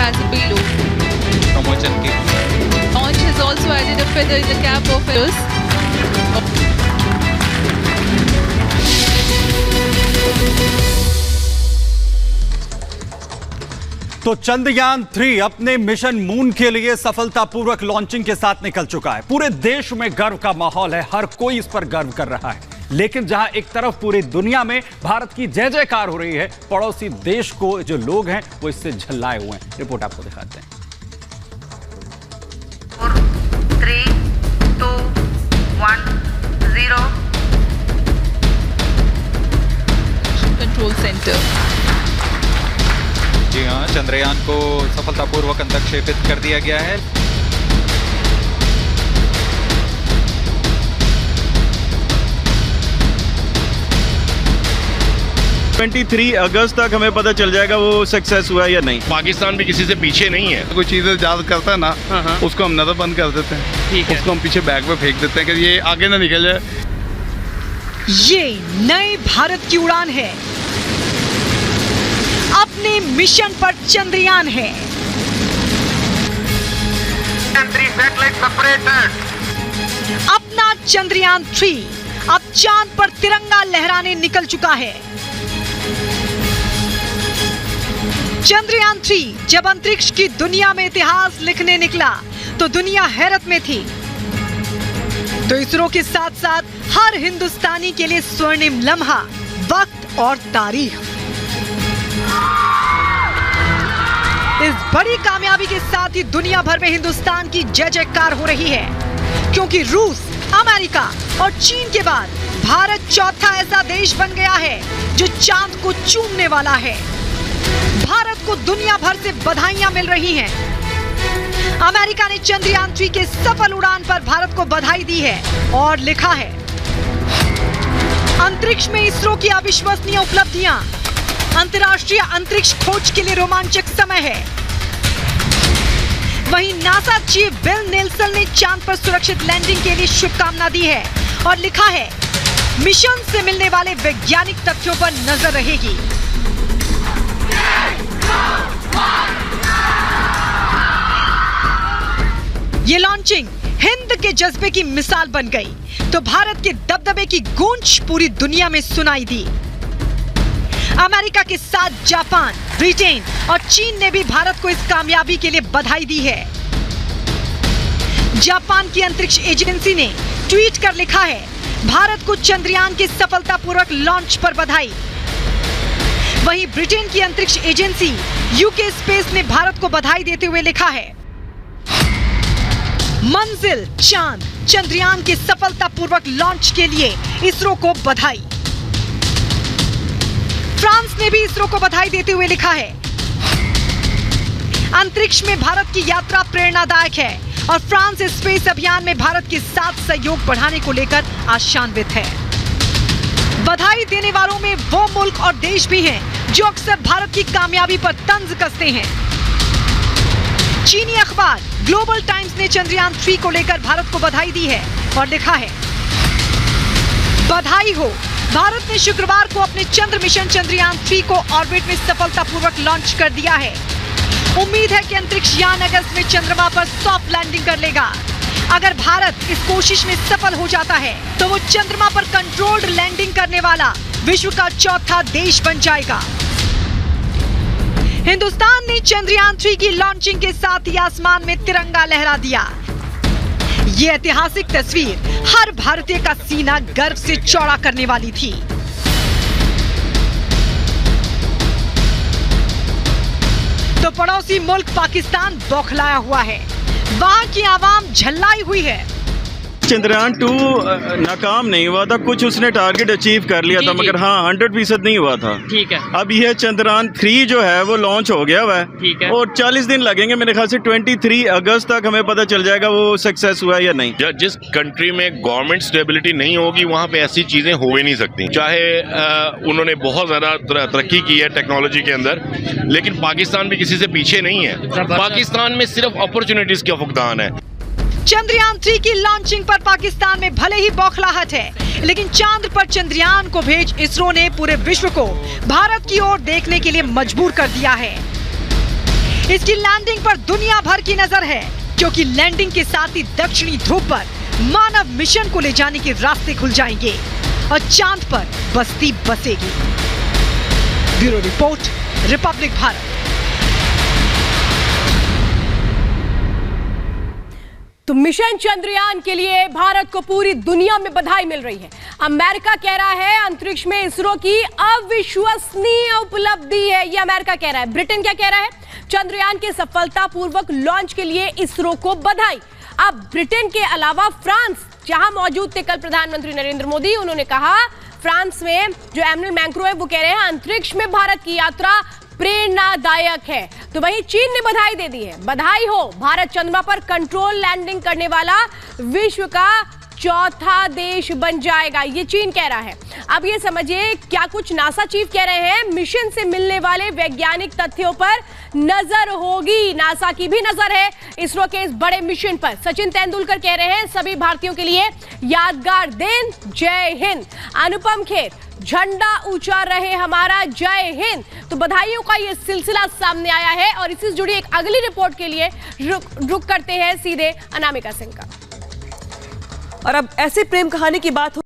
has a payload. Promotion की Launch has also added a feather in the cap of feathers. तो चंद्रयान 3 अपने mission moon के लिए सफलतापूर्वक लॉन्चिंग के साथ निकल चुका है। पूरे देश में गर्व का माहौल है, हर कोई इस पर गर्व कर रहा है। लेकिन जहां एक तरफ पूरी दुनिया में भारत की जय जयकार हो रही है, पड़ोसी देश को जो लोग हैं वो इससे झल्लाए हुए हैं। रिपोर्ट आपको दिखाते हैं। 3, 2, 1, 0 Control center. जी हाँ, चंद्रयान को सफलतापूर्वक अंतर्क्षेपित कर दिया गया है। अगस्त तक हमें पता चल जाएगा वो सक्सेस हुआ या नहीं। पाकिस्तान भी किसी से पीछे नहीं है। कोई चीज़ याद करता है ना, उसको हम नजर बंद कर देते हैं। ठीक है। उसको हम पीछे बैग में फेंक देते हैं कि ये आगे ना निकल जाए। ये नए भारत की उड़ान है, अपने मिशन पर चंद्रयान है। अपना चंद्रयान 3 अब चांद पर तिरंगा लहराने निकल चुका है। चंद्रयान 3 जब अंतरिक्ष की दुनिया में इतिहास लिखने निकला तो दुनिया हैरत में थी। तो इसरो के साथ साथ हर हिंदुस्तानी के लिए स्वर्णिम लम्हा, वक्त और तारीख। इस बड़ी कामयाबी के साथ ही दुनिया भर में हिंदुस्तान की जय जयकार हो रही है, क्योंकि रूस, अमेरिका और चीन के बाद भारत चौथा ऐसा देश बन गया है जो चांद को चूमने वाला है। भारत को दुनिया भर से बधाइयां मिल रही हैं। अमेरिका ने चंद्रयान 3 के सफल उड़ान पर भारत को बधाई दी है और लिखा है, अंतरिक्ष में इसरो की अविश्वसनीय उपलब्धियां, अंतर्राष्ट्रीय अंतरिक्ष खोज के लिए रोमांचक समय है। वहीं नासा चीफ बिल नेल्सन ने चांद पर सुरक्षित लैंडिंग के लिए शुभकामना दी है और लिखा है, मिशन से मिलने वाले वैज्ञानिक तथ्यों पर नजर रहेगी। ये लॉन्चिंग हिंद के जज्बे की मिसाल बन गई तो भारत के दबदबे की गूंज पूरी दुनिया में सुनाई दी। अमेरिका के साथ जापान, ब्रिटेन और चीन ने भी भारत को इस कामयाबी के लिए बधाई दी है। जापान की अंतरिक्ष एजेंसी ने ट्वीट कर लिखा है, भारत को चंद्रयान के सफलतापूर्वक लॉन्च पर बधाई। वहीं ब्रिटेन की अंतरिक्ष एजेंसी यूके स्पेस ने भारत को बधाई देते हुए लिखा है, मंजिल चांद, चंद्रयान के सफलतापूर्वक लॉन्च के लिए इसरो को बधाई। फ्रांस ने भी इसरो को बधाई देते हुए लिखा है, अंतरिक्ष में भारत की यात्रा प्रेरणादायक है और फ्रांस स्पेस अभियान में भारत के साथ सहयोग बढ़ाने को लेकर आशान्वित है। बधाई देने वालों में वो मुल्क और देश भी हैं जो अक्सर भारत की कामयाबी पर तंज कसते हैं। चीनी अखबार ग्लोबल टाइम्स ने चंद्रयान 3 को लेकर भारत को बधाई दी है और लिखा है, बधाई हो, भारत ने शुक्रवार को अपने चंद्र मिशन चंद्रयान 3 को ऑर्बिट में सफलतापूर्वक लॉन्च कर दिया है। उम्मीद है कि अंतरिक्ष यान अगस्त में चंद्रमा पर सॉफ्ट लैंडिंग कर लेगा। अगर भारत इस कोशिश में सफल हो जाता है तो वो चंद्रमा पर कंट्रोल्ड लैंडिंग करने वाला विश्व का चौथा देश बन जाएगा। हिंदुस्तान ने चंद्रयान 3 की लॉन्चिंग के साथ ही आसमान में तिरंगा लहरा दिया। ये ऐतिहासिक तस्वीर हर भारतीय का सीना गर्व से चौड़ा करने वाली थी। तो पड़ोसी मुल्क पाकिस्तान बौखलाया हुआ है, वहां की आवाम झल्लाई हुई है। चंद्रयान 2 नाकाम नहीं हुआ था, कुछ उसने टारगेट अचीव कर लिया था, मगर हाँ 100% नहीं हुआ था। ठीक है। अब यह चंद्रयान 3 जो है वो लॉन्च हो गया हुआ है। ठीक है। और 40 दिन लगेंगे मेरे ख्याल से, 23 अगस्त तक हमें पता चल जाएगा वो सक्सेस हुआ या नहीं। जिस कंट्री में गवर्नमेंट स्टेबिलिटी नहीं होगी वहाँ पे ऐसी चीजें हो ही नहीं सकती। चाहे उन्होंने बहुत ज्यादा तरक्की की है टेक्नोलॉजी के अंदर, लेकिन पाकिस्तान भी किसी से पीछे नहीं है। पाकिस्तान में सिर्फ अपॉर्चुनिटीज का फुकदान है। चंद्रयान 3 की लॉन्चिंग पर पाकिस्तान में भले ही बौखलाहट है, लेकिन चांद पर चंद्रयान को भेज इसरो ने पूरे विश्व को भारत की ओर देखने के लिए मजबूर कर दिया है। इसकी लैंडिंग पर दुनिया भर की नजर है, क्योंकि लैंडिंग के साथ ही दक्षिणी ध्रुव पर मानव मिशन को ले जाने के रास्ते खुल जाएंगे और चांद पर बस्ती बसेगी। Bureau report, republic Bharat. तो मिशन चंद्रयान के लिए भारत को पूरी दुनिया में बधाई मिल रही है। अमेरिका कह रहा है अंतरिक्ष में इसरो की अविश्वसनीय उपलब्धि है, ये अमेरिका कह रहा है। ब्रिटेन क्या कह रहा है? चंद्रयान के सफलतापूर्वक लॉन्च के लिए इसरो को बधाई। अब ब्रिटेन के अलावा फ्रांस, जहां मौजूद थे कल प्रधानमंत्री नरेंद्र मोदी, उन्होंने कहा, फ्रांस में जो एमनुअल मैक्रों है वो कह रहे हैं अंतरिक्ष में भारत की यात्रा प्रेरणादायक है। तो वहीं चीन ने बधाई दे दी है। बधाई हो, भारत चंद्रमा पर कंट्रोल लैंडिंग करने वाला विश्व का चौथा देश बन जाएगा, ये चीन कह रहा है। अब ये समझिए क्या कुछ नासा चीफ कह रहे हैं। मिशन से मिलने वाले वैज्ञानिक तथ्यों पर नजर होगी। नासा की भी नजर है इसरो के इस बड़े मिशन पर। सचिन तेंदुलकर कह रहे हैं सभी भारतीयों के लिए यादगार दिन, जय हिंद। अनुपम खेर, झंडा ऊंचा रहे हमारा, जय हिंद। तो बधाइयों का ये सिलसिला सामने आया है और इससे जुड़ी एक अगली रिपोर्ट के लिए रुक करते हैं सीधे अनामिका सिंह का। और अब ऐसी प्रेम कहानी की बात